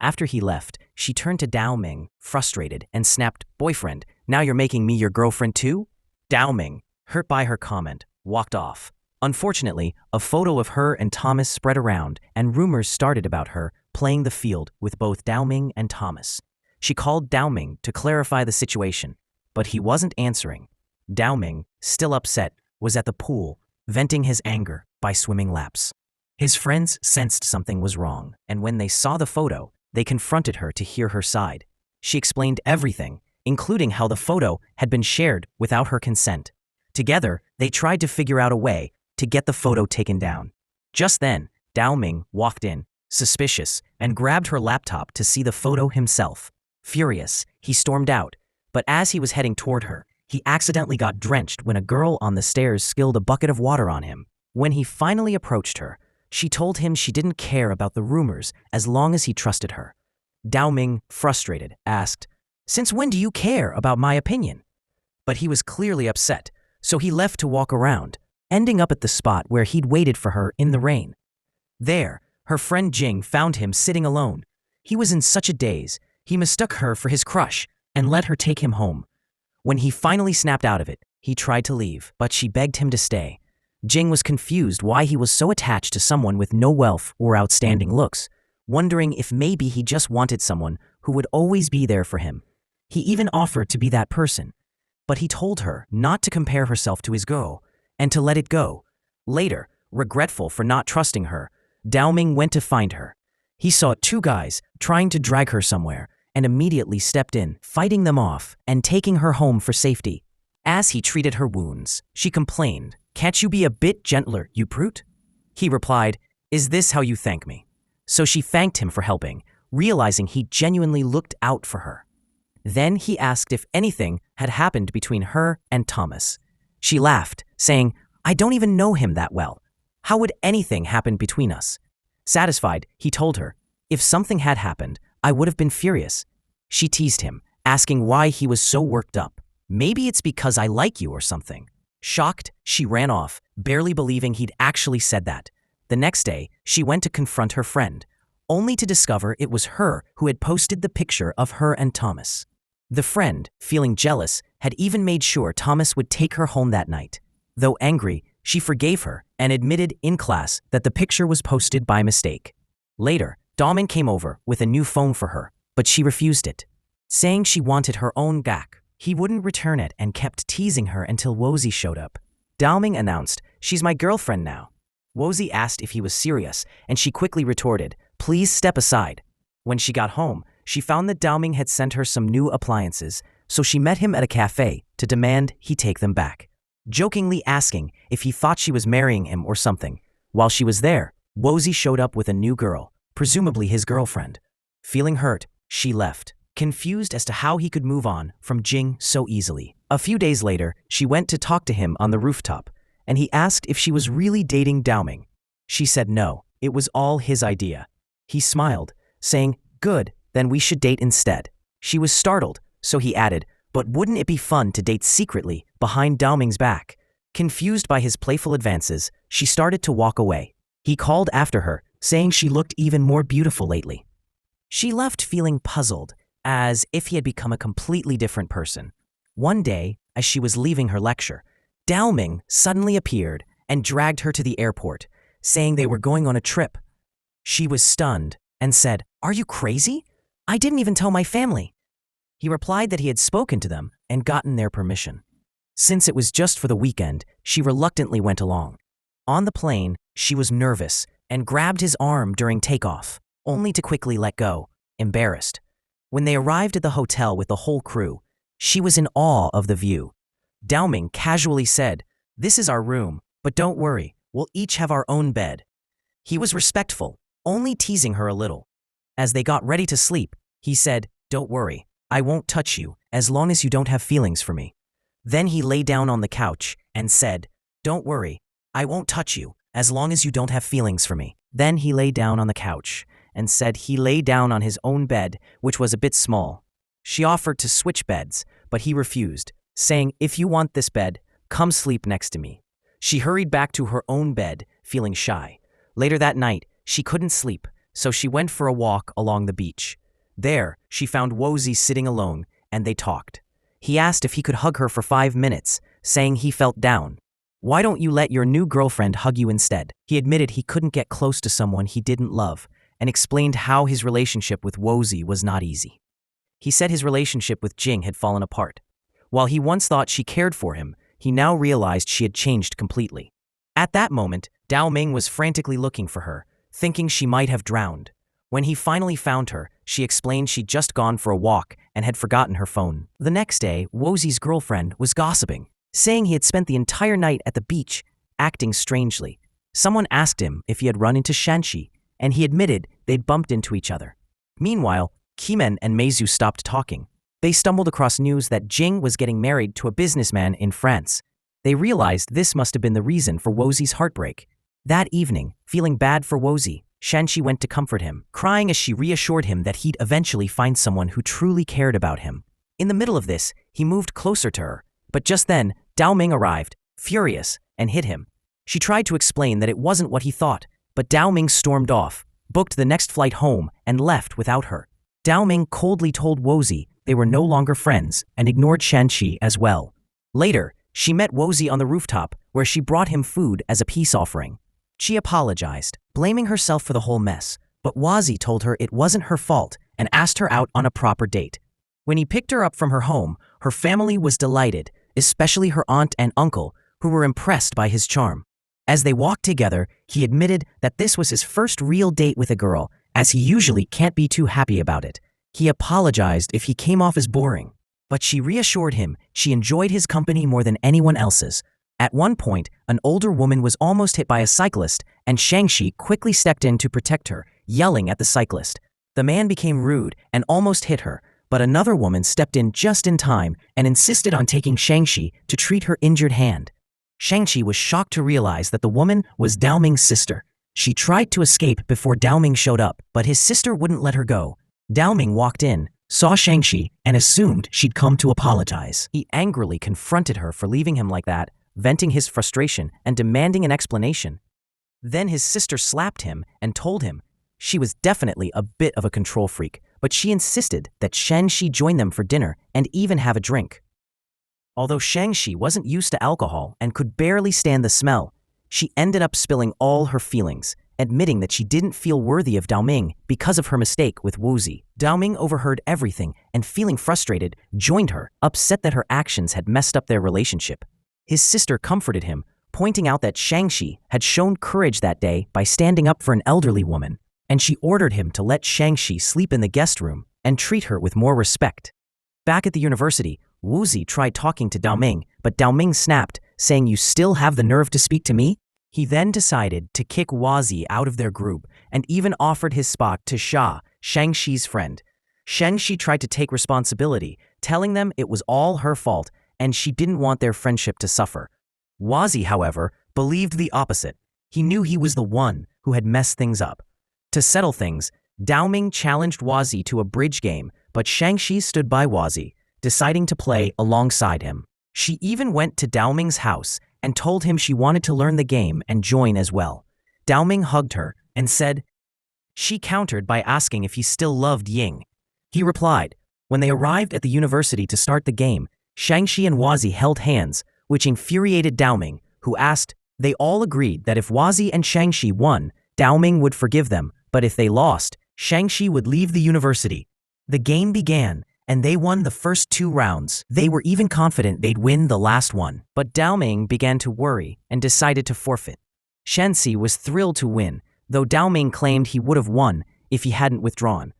After he left, she turned to Dao Ming, frustrated, and snapped, "Boyfriend, now you're making me your girlfriend too?" Dao Ming, hurt by her comment, walked off. Unfortunately, a photo of her and Thomas spread around, and rumors started about her playing the field with both Dao Ming and Thomas. She called Dao Ming to clarify the situation, but he wasn't answering. Dao Ming, still upset, was at the pool, venting his anger by swimming laps. His friends sensed something was wrong, and when they saw the photo, they confronted her to hear her side. She explained everything, including how the photo had been shared without her consent. Together, they tried to figure out a way to get the photo taken down. Just then, Dao Ming walked in, suspicious, and grabbed her laptop to see the photo himself. Furious, he stormed out, but as he was heading toward her, he accidentally got drenched when a girl on the stairs spilled a bucket of water on him. When he finally approached her, she told him she didn't care about the rumors as long as he trusted her. Dao Ming, frustrated, asked, "Since when do you care about my opinion?" But he was clearly upset, so he left to walk around, ending up at the spot where he'd waited for her in the rain. There, her friend Jing found him sitting alone. He was in such a daze, he mistook her for his crush and let her take him home. When he finally snapped out of it, he tried to leave, but she begged him to stay. Jing was confused why he was so attached to someone with no wealth or outstanding looks, wondering if maybe he just wanted someone who would always be there for him. He even offered to be that person, but he told her not to compare herself to his girl and to let it go. Later, regretful for not trusting her, Dao Ming went to find her. He saw two guys trying to drag her somewhere and immediately stepped in, fighting them off and taking her home for safety. As he treated her wounds, she complained, "Can't you be a bit gentler, you brute?" He replied, "Is this how you thank me?" So she thanked him for helping, realizing he genuinely looked out for her. Then he asked if anything had happened between her and Thomas. She laughed, saying, "I don't even know him that well. How would anything happen between us?" Satisfied, he told her, "If something had happened, I would have been furious." She teased him, asking why he was so worked up. "Maybe it's because I like you or something." Shocked, she ran off, barely believing he'd actually said that. The next day, she went to confront her friend, only to discover it was her who had posted the picture of her and Thomas. The friend, feeling jealous, had even made sure Thomas would take her home that night. Though angry, she forgave her and admitted in class that the picture was posted by mistake. Later, Dao Ming came over with a new phone for her, but she refused it, saying she wanted her own back. He wouldn't return it and kept teasing her until Wozy showed up. Dao Ming announced, "She's my girlfriend now." Wozy asked if he was serious, and she quickly retorted, "Please step aside." When she got home, she found that Dao Ming had sent her some new appliances, so she met him at a cafe to demand he take them back, jokingly asking if he thought she was marrying him or something. While she was there, Wozy showed up with a new girl, presumably his girlfriend. Feeling hurt, she left, confused as to how he could move on from Jing so easily. A few days later, she went to talk to him on the rooftop, and he asked if she was really dating Dao Ming. She said no, it was all his idea. He smiled, saying, "Good, then we should date instead." She was startled, so he added, "But wouldn't it be fun to date secretly behind Dao Ming's back?" Confused by his playful advances, she started to walk away. He called after her, saying she looked even more beautiful lately. She left feeling puzzled, as if he had become a completely different person. One day, as she was leaving her lecture, Dao Ming suddenly appeared and dragged her to the airport, saying they were going on a trip. She was stunned and said, "Are you crazy? I didn't even tell my family." He replied that he had spoken to them and gotten their permission. Since it was just for the weekend, she reluctantly went along. On the plane, she was nervous and grabbed his arm during takeoff, only to quickly let go, embarrassed. When they arrived at the hotel with the whole crew, she was in awe of the view. Dao Ming casually said, "This is our room, but don't worry, we'll each have our own bed." He was respectful, only teasing her a little. As they got ready to sleep, he said, "Don't worry, I won't touch you as long as you don't have feelings for me." Then he lay down on the couch and said, "Don't worry, I won't touch you as long as you don't have feelings for me." Then he lay down on the couch and said he lay down on his own bed, which was a bit small. She offered to switch beds, but he refused, saying, "If you want this bed, come sleep next to me." She hurried back to her own bed, feeling shy. Later that night, she couldn't sleep, so she went for a walk along the beach. There, she found Wozy sitting alone, and they talked. He asked if he could hug her for 5 minutes, saying he felt down. "Why don't you let your new girlfriend hug you instead?" He admitted he couldn't get close to someone he didn't love, and explained how his relationship with Wozy was not easy. He said his relationship with Jing had fallen apart. While he once thought she cared for him, he now realized she had changed completely. At that moment, Dao Ming was frantically looking for her, thinking she might have drowned. When he finally found her, she explained she'd just gone for a walk and had forgotten her phone. The next day, Wozy's girlfriend was gossiping, saying he had spent the entire night at the beach, acting strangely. Someone asked him if he had run into Shan Cai, and he admitted they'd bumped into each other. Meanwhile, Qimen and Meizu stopped talking. They stumbled across news that Jing was getting married to a businessman in France. They realized this must have been the reason for Wozy's heartbreak. That evening, feeling bad for Wozy, Shan Cai went to comfort him, crying as she reassured him that he'd eventually find someone who truly cared about him. In the middle of this, he moved closer to her, but just then, Dao Ming arrived, furious, and hit him. She tried to explain that it wasn't what he thought, but Dao Ming stormed off, booked the next flight home, and left without her. Dao Ming coldly told Wozy they were no longer friends and ignored Shan Cai as well. Later, she met Wozy on the rooftop, where she brought him food as a peace offering. She apologized, blaming herself for the whole mess, but Wozy told her it wasn't her fault and asked her out on a proper date. When he picked her up from her home, her family was delighted, especially her aunt and uncle, who were impressed by his charm. As they walked together, he admitted that this was his first real date with a girl, as he usually can't be too happy about it. He apologized if he came off as boring, but she reassured him she enjoyed his company more than anyone else's. At one point, an older woman was almost hit by a cyclist, and Shan Cai quickly stepped in to protect her, yelling at the cyclist. The man became rude and almost hit her, but another woman stepped in just in time and insisted on taking Shan Cai to treat her injured hand. Shan Cai was shocked to realize that the woman was Dao Ming's sister. She tried to escape before Dao Ming showed up, but his sister wouldn't let her go. Dao Ming walked in, saw Shan Cai, and assumed she'd come to apologize. He angrily confronted her for leaving him like that, venting his frustration and demanding an explanation. Then his sister slapped him and told him she was definitely a bit of a control freak, but she insisted that Shan Cai join them for dinner and even have a drink. Although Shan Cai wasn't used to alcohol and could barely stand the smell, she ended up spilling all her feelings, admitting that she didn't feel worthy of Dao Ming because of her mistake with Wozy. Dao Ming overheard everything and, feeling frustrated, joined her, upset that her actions had messed up their relationship. His sister comforted him, pointing out that Shan Cai had shown courage that day by standing up for an elderly woman, and she ordered him to let Shan Cai sleep in the guest room and treat her with more respect. Back at the university, Wozy tried talking to Dao Ming, but Dao Ming snapped, saying, "You still have the nerve to speak to me?" He then decided to kick Wozy out of their group and even offered his spot to Shan Cai's friend. Shan Cai tried to take responsibility, telling them it was all her fault and she didn't want their friendship to suffer. Wozy, however, believed the opposite. He knew he was the one who had messed things up. To settle things, Dao Ming challenged Wozy to a bridge game, but Shan Cai stood by Wozy, deciding to play alongside him. She even went to Dao Ming's house and told him she wanted to learn the game and join as well. Dao Ming hugged her and said she countered by asking if he still loved Ying. He replied. When they arrived at the university to start the game, Shan Cai and Wozy held hands, which infuriated Dao Ming, who asked. They all agreed that if Wozy and Shan Cai won, Dao Ming would forgive them, but if they lost, Shan Cai would leave the university. The game began, and they won the first 2 rounds. They were even confident they'd win the last one. But Dao Ming began to worry and decided to forfeit. Shan Cai was thrilled to win, though Dao Ming claimed he would have won if he hadn't withdrawn.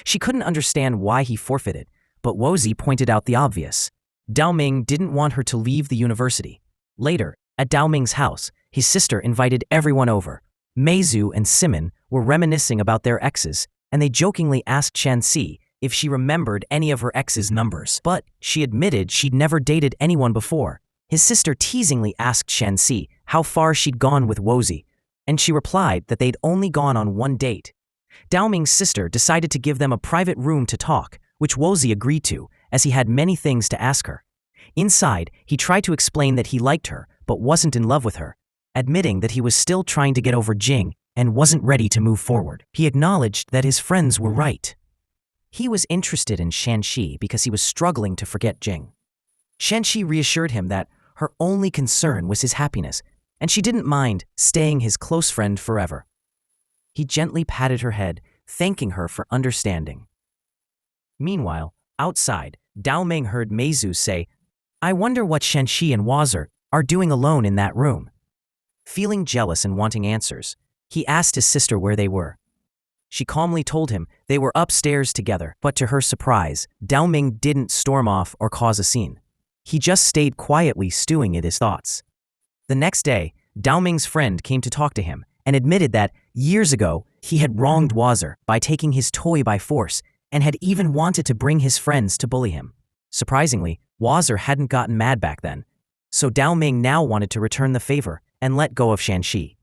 She couldn't understand why he forfeited, but Wozy pointed out the obvious. Dao Ming didn't want her to leave the university. Later, at Dao Ming's house, his sister invited everyone over. Meizu and Simon were reminiscing about their exes, and they jokingly asked Shan Cai if she remembered any of her ex's numbers, but she admitted she'd never dated anyone before. His sister teasingly asked Shan Cai how far she'd gone with Wozy, and she replied that they'd only gone on 1 date. Dao Ming's sister decided to give them a private room to talk, which Wozy agreed to, as he had many things to ask her. Inside, he tried to explain that he liked her, but wasn't in love with her. Admitting that he was still trying to get over Jing, and wasn't ready to move forward. He acknowledged that his friends were right. He was interested in Shan Cai because he was struggling to forget Jing. Shan Cai reassured him that her only concern was his happiness, and she didn't mind staying his close friend forever. He gently patted her head, thanking her for understanding. Meanwhile, outside, Dao Ming heard Meizu say, "I wonder what Shan Cai and Wazir are doing alone in that room." Feeling jealous and wanting answers, he asked his sister where they were. She calmly told him they were upstairs together, but to her surprise, Dao Ming didn't storm off or cause a scene. He just stayed quietly stewing in his thoughts. The next day, Dao Ming's friend came to talk to him and admitted that years ago he had wronged Wazir by taking his toy by force and had even wanted to bring his friends to bully him. Surprisingly, Wazir hadn't gotten mad back then, so Dao Ming now wanted to return the favor and let go of Shan Cai.